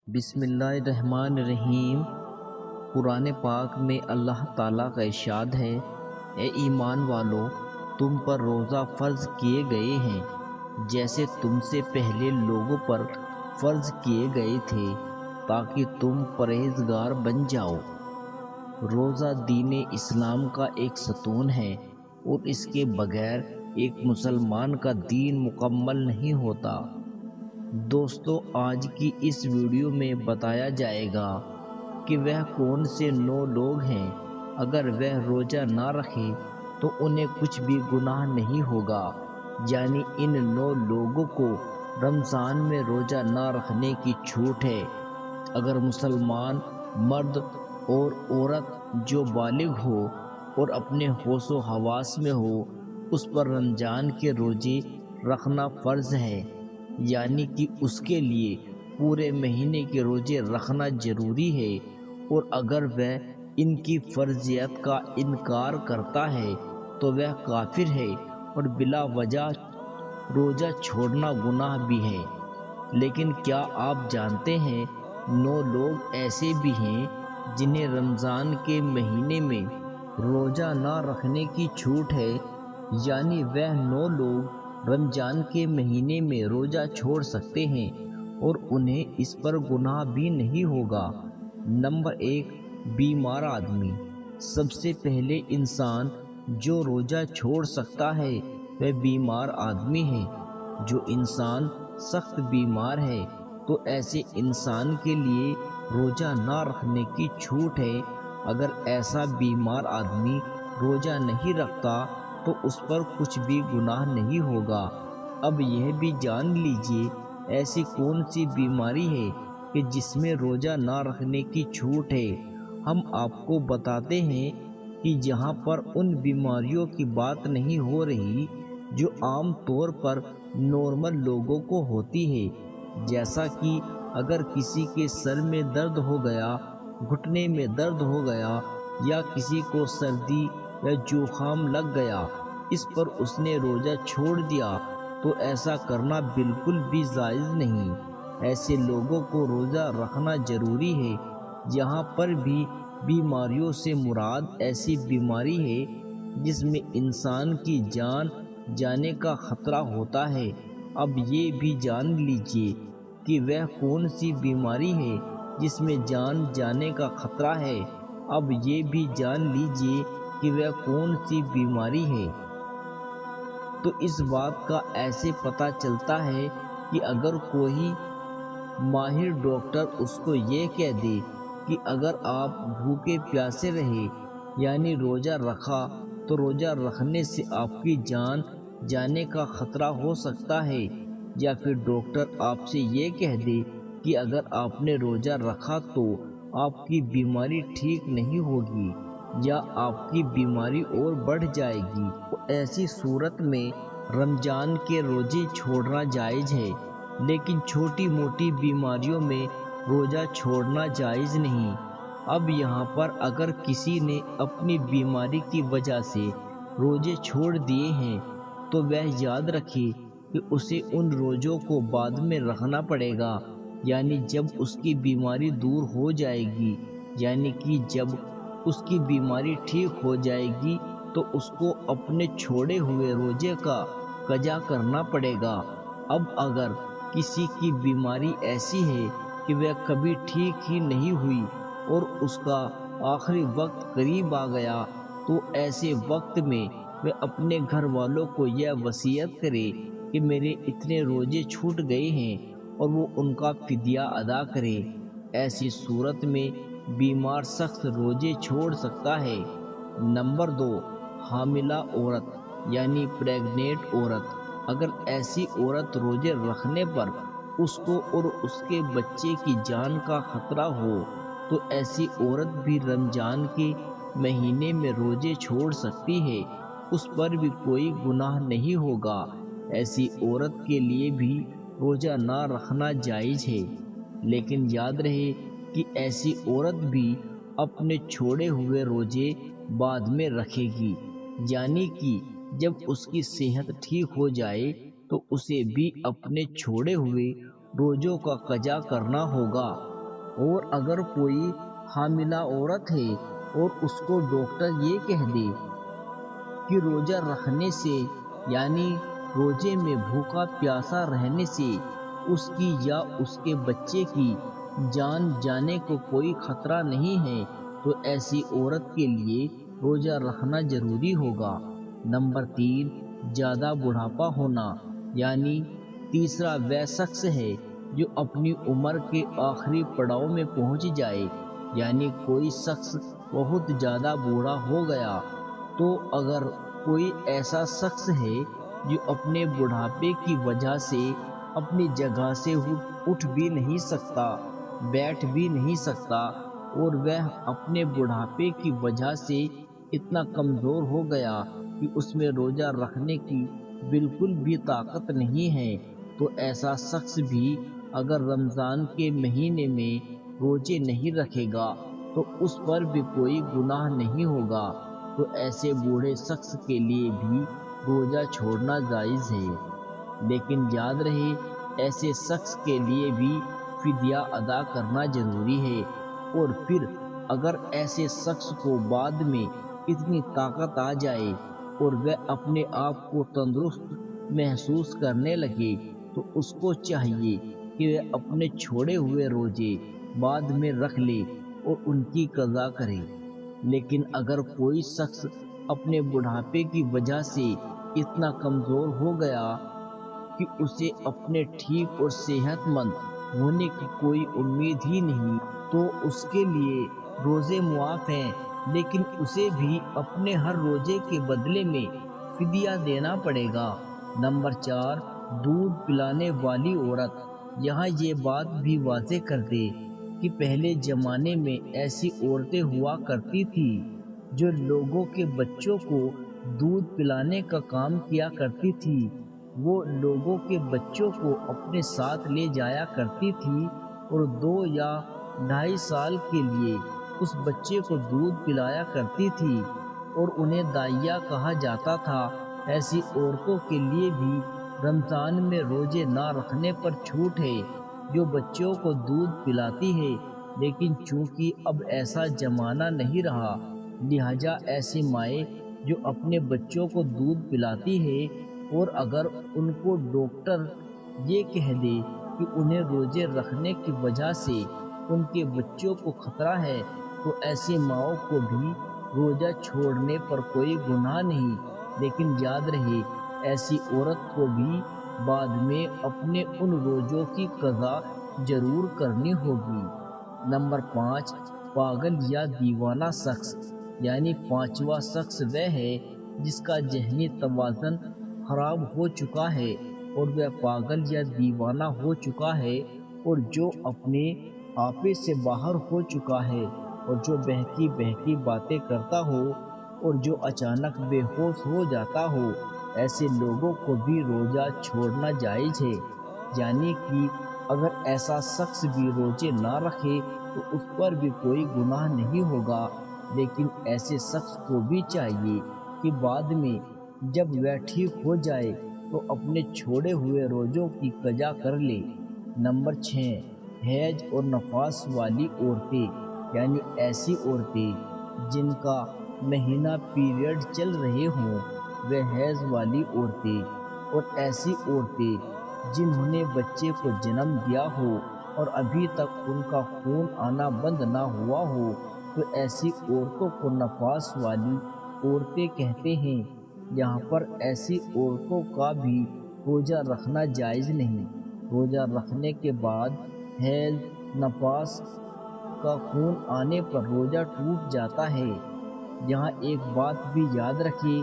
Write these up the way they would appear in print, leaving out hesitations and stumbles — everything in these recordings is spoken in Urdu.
بسم اللہ الرحمن الرحیم۔ قرآن پاک میں اللہ تعالیٰ کا ارشاد ہے، اے ایمان والو، تم پر روزہ فرض کیے گئے ہیں جیسے تم سے پہلے لوگوں پر فرض کیے گئے تھے تاکہ تم پرہیزگار بن جاؤ۔ روزہ دین اسلام کا ایک ستون ہے اور اس کے بغیر ایک مسلمان کا دین مکمل نہیں ہوتا۔ دوستو، آج کی اس ویڈیو میں بتایا جائے گا کہ وہ کون سے 9 لوگ ہیں اگر وہ روزہ نہ رکھے تو انہیں کچھ بھی گناہ نہیں ہوگا، یعنی ان 9 لوگوں کو رمضان میں روزہ نہ رکھنے کی چھوٹ ہے۔ اگر مسلمان مرد اور عورت جو بالغ ہو اور اپنے ہوش و حواس میں ہو، اس پر رمضان کے روزے رکھنا فرض ہے، یعنی کہ اس کے لیے پورے مہینے کے روزے رکھنا ضروری ہے، اور اگر وہ ان کی فرضیت کا انکار کرتا ہے تو وہ کافر ہے اور بلا وجہ روزہ چھوڑنا گناہ بھی ہے۔ لیکن کیا آپ جانتے ہیں 9 لوگ ایسے بھی ہیں جنہیں رمضان کے مہینے میں روزہ نہ رکھنے کی چھوٹ ہے، یعنی وہ 9 لوگ رمضان کے مہینے میں روزہ چھوڑ سکتے ہیں اور انہیں اس پر گناہ بھی نہیں ہوگا۔ نمبر 1، بیمار آدمی۔ سب سے پہلے انسان جو روزہ چھوڑ سکتا ہے وہ بیمار آدمی ہے۔ جو انسان سخت بیمار ہے تو ایسے انسان کے لیے روزہ نہ رکھنے کی چھوٹ ہے۔ اگر ایسا بیمار آدمی روزہ نہیں رکھتا تو اس پر کچھ بھی گناہ نہیں ہوگا۔ اب یہ بھی جان لیجئے ایسی کون سی بیماری ہے کہ جس میں روزہ نہ رکھنے کی چھوٹ ہے۔ ہم آپ کو بتاتے ہیں کہ یہاں پر ان بیماریوں کی بات نہیں ہو رہی جو عام طور پر نارمل لوگوں کو ہوتی ہے، جیسا کہ اگر کسی کے سر میں درد ہو گیا، گھٹنے میں درد ہو گیا، یا کسی کو سردی یا زکام لگ گیا، اس پر اس نے روزہ چھوڑ دیا تو ایسا کرنا بالکل بھی جائز نہیں۔ ایسے لوگوں کو روزہ رکھنا ضروری ہے۔ یہاں پر بھی بیماریوں سے مراد ایسی بیماری ہے جس میں انسان کی جان جانے کا خطرہ ہوتا ہے۔ اب یہ بھی جان لیجئے کہ وہ کون سی بیماری ہے جس میں جان جانے کا خطرہ ہے۔ اب یہ بھی جان لیجئے کہ وہ کون سی بیماری ہے۔ تو اس بات کا ایسے پتہ چلتا ہے کہ اگر کوئی ماہر ڈاکٹر اس کو یہ کہہ دے کہ اگر آپ بھوکے پیاسے رہے، یعنی روزہ رکھا، تو روزہ رکھنے سے آپ کی جان جانے کا خطرہ ہو سکتا ہے، یا پھر ڈاکٹر آپ سے یہ کہہ دے کہ اگر آپ نے روزہ رکھا تو آپ کی بیماری ٹھیک نہیں ہوگی یا آپ کی بیماری اور بڑھ جائے گی، تو ایسی صورت میں رمضان کے روزے چھوڑنا جائز ہے۔ لیکن چھوٹی موٹی بیماریوں میں روزہ چھوڑنا جائز نہیں۔ اب یہاں پر اگر کسی نے اپنی بیماری کی وجہ سے روزے چھوڑ دیے ہیں تو وہ یاد رکھے کہ اسے ان روزوں کو بعد میں رکھنا پڑے گا، یعنی جب اس کی بیماری دور ہو جائے گی، یعنی کہ جب اس کی بیماری ٹھیک ہو جائے گی تو اس کو اپنے چھوڑے ہوئے روزے کا قضا کرنا پڑے گا۔ اب اگر کسی کی بیماری ایسی ہے کہ وہ کبھی ٹھیک ہی نہیں ہوئی اور اس کا آخری وقت قریب آ گیا، تو ایسے وقت میں وہ اپنے گھر والوں کو یہ وصیت کرے کہ میرے اتنے روزے چھوٹ گئے ہیں اور وہ ان کا فدیہ ادا کرے۔ ایسی صورت میں بیمار سخت روزے چھوڑ سکتا ہے۔ نمبر 2، حاملہ عورت یعنی پریگننٹ عورت۔ اگر ایسی عورت روزے رکھنے پر اس کو اور اس کے بچے کی جان کا خطرہ ہو تو ایسی عورت بھی رمضان کے مہینے میں روزے چھوڑ سکتی ہے، اس پر بھی کوئی گناہ نہیں ہوگا۔ ایسی عورت کے لیے بھی روزہ نہ رکھنا جائز ہے، لیکن یاد رہے کہ ایسی عورت بھی اپنے چھوڑے ہوئے روزے بعد میں رکھے گی، یعنی کہ جب اس کی صحت ٹھیک ہو جائے تو اسے بھی اپنے چھوڑے ہوئے روزوں کا قضا کرنا ہوگا۔ اور اگر کوئی حاملہ عورت ہے اور اس کو ڈاکٹر یہ کہہ دے کہ روزہ رکھنے سے یعنی روزے میں بھوکا پیاسا رہنے سے اس کی یا اس کے بچے کی جان جانے کو کوئی خطرہ نہیں ہے تو ایسی عورت کے لیے روزہ رکھنا ضروری ہوگا۔ نمبر 3، زیادہ بڑھاپا ہونا، یعنی تیسرا وہ شخص ہے جو اپنی عمر کے آخری پڑاؤ میں پہنچ جائے، یعنی کوئی شخص بہت زیادہ بوڑھا ہو گیا۔ تو اگر کوئی ایسا شخص ہے جو اپنے بڑھاپے کی وجہ سے اپنی جگہ سے اٹھ بھی نہیں سکتا، بیٹھ بھی نہیں سکتا، اور وہ اپنے بڑھاپے کی وجہ سے اتنا کمزور ہو گیا کہ اس میں روزہ رکھنے کی بالکل بھی طاقت نہیں ہے، تو ایسا شخص بھی اگر رمضان کے مہینے میں روزے نہیں رکھے گا تو اس پر بھی کوئی گناہ نہیں ہوگا۔ تو ایسے بوڑھے شخص کے لیے بھی روزہ چھوڑنا جائز ہے، لیکن یاد رہے ایسے شخص کے لیے بھی فدیہ ادا کرنا ضروری ہے۔ اور پھر اگر ایسے شخص کو بعد میں اتنی طاقت آ جائے اور وہ اپنے آپ کو تندرست محسوس کرنے لگے تو اس کو چاہیے کہ وہ اپنے چھوڑے ہوئے روزے بعد میں رکھ لے اور ان کی قضا کرے۔ لیکن اگر کوئی شخص اپنے بڑھاپے کی وجہ سے اتنا کمزور ہو گیا کہ اسے اپنے ٹھیک اور صحت مند ہونے کی کوئی امید ہی نہیں، تو اس کے لیے روزے معاف ہیں، لیکن اسے بھی اپنے ہر روزے کے بدلے میں فدیہ دینا پڑے گا۔ نمبر 4، دودھ پلانے والی عورت۔ یہاں یہ بات بھی واضح کر دے کہ پہلے زمانے میں ایسی عورتیں ہوا کرتی تھی جو لوگوں کے بچوں کو دودھ پلانے کا کام کیا کرتی تھی۔ وہ لوگوں کے بچوں کو اپنے ساتھ لے جایا کرتی تھی اور 2 یا 2.5 سال کے لیے اس بچے کو دودھ پلایا کرتی تھی اور انہیں دائیا کہا جاتا تھا۔ ایسی عورتوں کے لیے بھی رمضان میں روزے نہ رکھنے پر چھوٹ ہے جو بچوں کو دودھ پلاتی ہے، لیکن چونکہ اب ایسا زمانہ نہیں رہا لہٰذا ایسی مائیں جو اپنے بچوں کو دودھ پلاتی ہے اور اگر ان کو ڈاکٹر یہ کہہ دے کہ انہیں روزے رکھنے کی وجہ سے ان کے بچوں کو خطرہ ہے تو ایسی ماؤں کو بھی روزہ چھوڑنے پر کوئی گناہ نہیں، لیکن یاد رہے ایسی عورت کو بھی بعد میں اپنے ان روزوں کی قضا ضرور کرنی ہوگی۔ نمبر 5، پاگل یا دیوانہ شخص، یعنی 5واں شخص وہ ہے جس کا ذہنی توازن خراب ہو چکا ہے اور وہ پاگل یا دیوانہ ہو چکا ہے اور جو اپنے آپے سے باہر ہو چکا ہے اور جو بہکی بہکی باتیں کرتا ہو اور جو اچانک بے ہوش ہو جاتا ہو، ایسے لوگوں کو بھی روزہ چھوڑنا جائز ہے۔ یعنی کہ اگر ایسا شخص بھی روزے نہ رکھے تو اس پر بھی کوئی گناہ نہیں ہوگا، لیکن ایسے شخص کو بھی چاہیے کہ بعد میں جب وہ ٹھیک ہو جائے تو اپنے چھوڑے ہوئے روزوں کی قضا کر لے۔ نمبر 6، حیض اور نفاس والی عورتیں، یعنی ایسی عورتیں جن کا مہینہ پیریڈ چل رہے ہوں، وہ حیض والی عورتیں، اور ایسی عورتیں جنہوں نے بچے کو جنم دیا ہو اور ابھی تک ان کا خون آنا بند نہ ہوا ہو، تو ایسی عورتوں کو نفاس والی عورتیں کہتے ہیں۔ یہاں پر ایسی عورتوں کا بھی روزہ رکھنا جائز نہیں۔ روزہ رکھنے کے بعد حیض نفاس کا خون آنے پر روزہ ٹوٹ جاتا ہے۔ یہاں ایک بات بھی یاد رکھیں،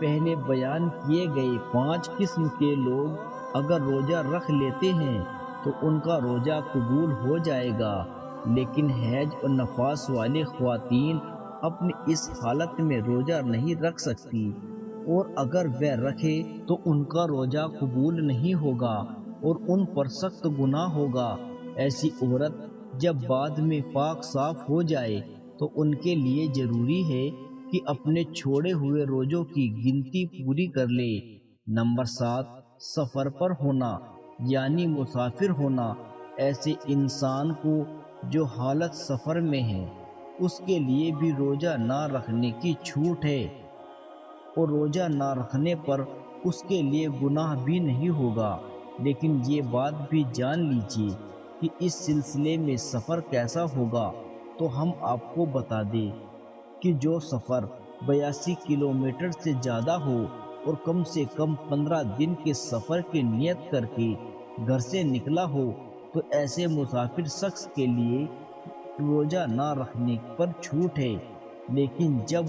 پہلے بیان کیے گئے 5 قسم کے لوگ اگر روزہ رکھ لیتے ہیں تو ان کا روزہ قبول ہو جائے گا، لیکن حیض اور نفاس والی خواتین اپنی اس حالت میں روزہ نہیں رکھ سکتی، اور اگر وہ رکھے تو ان کا روزہ قبول نہیں ہوگا اور ان پر سخت گناہ ہوگا۔ ایسی عورت جب بعد میں پاک صاف ہو جائے تو ان کے لیے ضروری ہے کہ اپنے چھوڑے ہوئے روزوں کی گنتی پوری کر لے۔ نمبر 7، سفر پر ہونا، یعنی مسافر ہونا۔ ایسے انسان کو جو حالت سفر میں ہے اس کے لیے بھی روزہ نہ رکھنے کی چھوٹ ہے، اور روزہ نہ رکھنے پر اس کے لیے گناہ بھی نہیں ہوگا۔ لیکن یہ بات بھی جان لیجیے کہ اس سلسلے میں سفر کیسا ہوگا تو ہم آپ کو بتا دیں کہ جو سفر 82 کلومیٹر سے زیادہ ہو اور کم سے کم 15 دن کے سفر کی نیت کر کے گھر سے نکلا ہو تو ایسے مسافر شخص کے لیے روزہ نہ رکھنے پر چھوٹ ہے، لیکن جب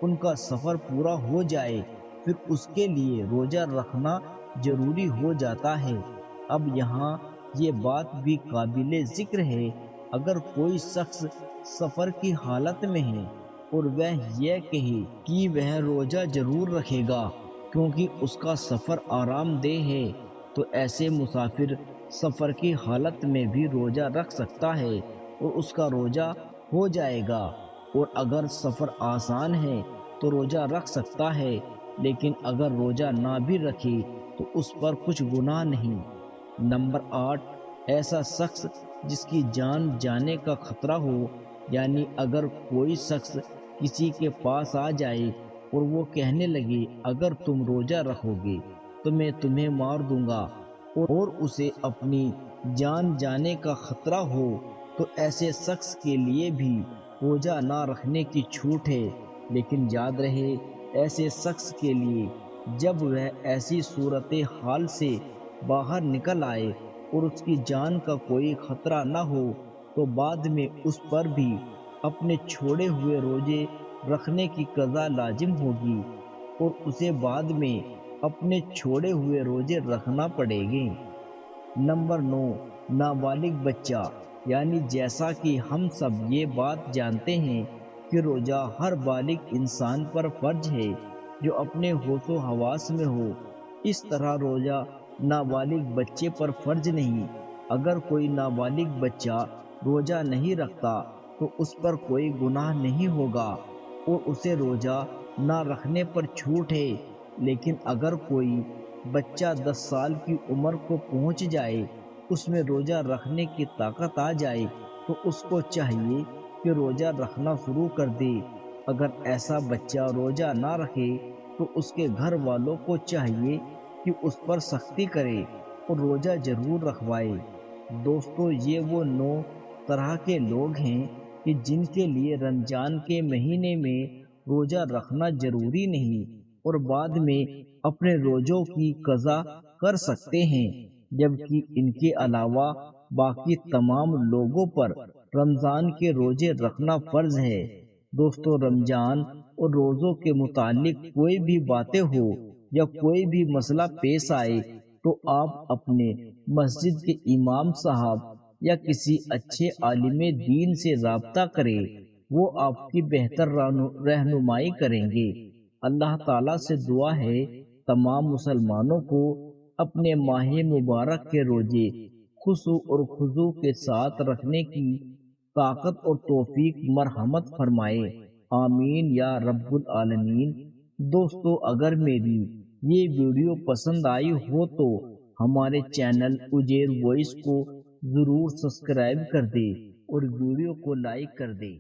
ان کا سفر پورا ہو جائے پھر اس کے لیے روزہ رکھنا ضروری ہو جاتا ہے۔ اب یہاں یہ بات بھی قابل ذکر ہے، اگر کوئی شخص سفر کی حالت میں ہے اور وہ یہ کہے کہ وہ روزہ ضرور رکھے گا کیونکہ اس کا سفر آرام دہ ہے، تو ایسے مسافر سفر کی حالت میں بھی روزہ رکھ سکتا ہے اور اس کا روزہ ہو جائے گا، اور اگر سفر آسان ہے تو روزہ رکھ سکتا ہے، لیکن اگر روزہ نہ بھی رکھے تو اس پر کچھ گناہ نہیں۔ نمبر 8، ایسا شخص جس کی جان جانے کا خطرہ ہو، یعنی اگر کوئی شخص کسی کے پاس آ جائے اور وہ کہنے لگے اگر تم روزہ رکھو گے تو میں تمہیں مار دوں گا، اور اسے اپنی جان جانے کا خطرہ ہو، تو ایسے شخص کے لیے بھی روزہ نہ رکھنے کی چھوٹ ہے۔ لیکن یاد رہے، ایسے شخص کے لیے جب وہ ایسی صورتحال سے باہر نکل آئے اور اس کی جان کا کوئی خطرہ نہ ہو تو بعد میں اس پر بھی اپنے چھوڑے ہوئے روزے رکھنے کی قضا لازم ہوگی، اور اسے بعد میں اپنے چھوڑے ہوئے روزے رکھنا پڑے گے۔ نمبر 9، نابالغ بچہ، یعنی جیسا کہ ہم سب یہ بات جانتے ہیں کہ روزہ ہر بالغ انسان پر فرض ہے جو اپنے ہوش و حواس میں ہو، اس طرح روزہ نابالغ بچے پر فرض نہیں۔ اگر کوئی نابالغ بچہ روزہ نہیں رکھتا تو اس پر کوئی گناہ نہیں ہوگا اور اسے روزہ نہ رکھنے پر چھوٹ ہے، لیکن اگر کوئی بچہ 10 سال کی عمر کو پہنچ جائے، اس میں روزہ رکھنے کی طاقت آ جائے تو اس کو چاہیے کہ روزہ رکھنا شروع کر دے۔ اگر ایسا بچہ روزہ نہ رکھے تو اس کے گھر والوں کو چاہیے کہ اس پر سختی کرے اور روزہ ضرور رکھوائے۔ دوستو، یہ وہ 9 طرح کے لوگ ہیں کہ جن کے لیے رمضان کے مہینے میں روزہ رکھنا ضروری نہیں اور بعد میں اپنے روزوں کی قضا کر سکتے ہیں، جبکہ ان کے علاوہ باقی تمام لوگوں پر رمضان کے روزے رکھنا فرض ہے۔ دوستو، رمضان اور روزوں کے متعلق کوئی بھی باتیں ہو یا کوئی بھی مسئلہ پیش آئے تو آپ اپنے مسجد کے امام صاحب یا کسی اچھے عالم دین سے رابطہ کریں، وہ آپ کی بہتر رہنمائی کریں گے۔ اللہ تعالیٰ سے دعا ہے تمام مسلمانوں کو اپنے ماہ مبارک کے روزے خشوع اور خضوع کے ساتھ رکھنے کی طاقت اور توفیق مرحمت فرمائے، آمین یا رب العالمین۔ دوستو، اگر میری یہ ویڈیو پسند آئی ہو تو ہمارے چینل اجیر وائس کو ضرور سبسکرائب کر دے اور ویڈیو کو لائک کر دے۔